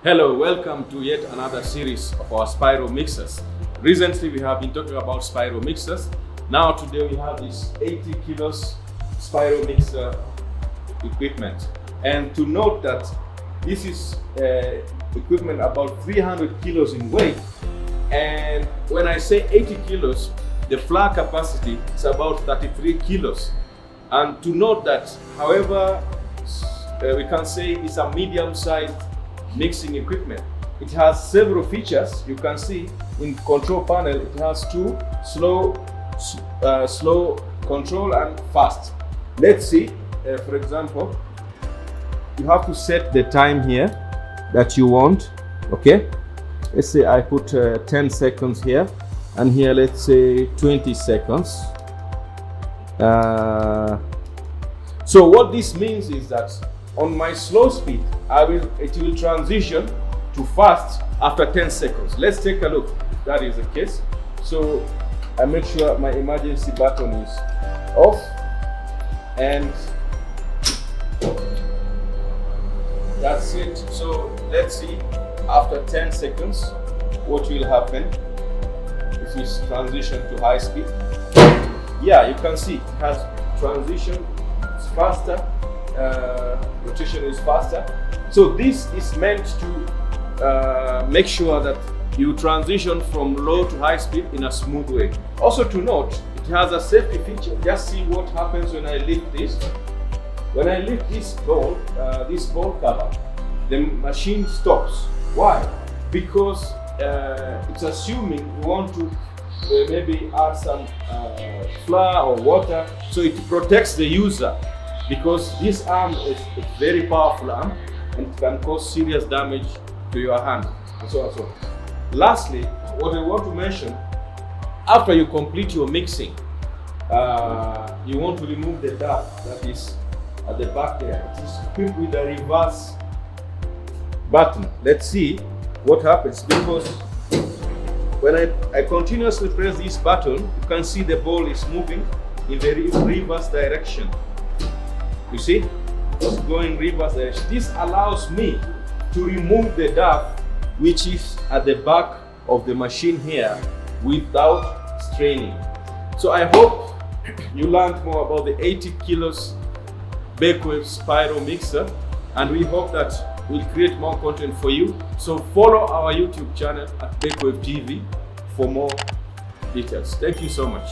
Hello, welcome to yet another series of our spiral mixers. Recently we have been talking about spiral mixers. Now today we have this 80 kilos spiral mixer equipment. And to note that this is equipment about 300 kilos in weight. And when I say 80 kilos, the flour capacity is about 33 kilos. And to note that, however, we can say it's a medium-sized mixing equipment. It has several features. You can see in control panel, it has two slow control and fast. Let's see, for example, you have to set the time here that you want. Okay, let's say I put 10 seconds here, and here let's say 20 seconds. So what this means is that on my slow speed, it will transition to fast after 10 seconds. Let's take a look if that is the case. So I make sure my emergency button is off, and that's it. So let's see after 10 seconds what will happen if we transition to high speed. Yeah, you can see it has transition, it's faster. Rotation is faster. So this is meant to make sure that you transition from low to high speed in a smooth way. Also to note, it has a safety feature. Just see what happens when I lift this. When I lift this bowl cover, the machine stops. Why? Because it's assuming you want to maybe add some flour or water, so it protects the user. Because this arm is a very powerful arm and it can cause serious damage to your hand, and so on and so on. Lastly, what I want to mention, after you complete your mixing, you want to remove the dust that is at the back there. It is equipped with a reverse button. Let's see what happens, because when I continuously press this button, you can see the ball is moving in the reverse direction. You see, it's going reverse direction. This allows me to remove the dust which is at the back of the machine here without straining. So I hope you learned more about the 80 kilos Bakewave spiral mixer, and we hope that we'll create more content for you. So follow our YouTube channel at Bakewave TV for more details. Thank you so much.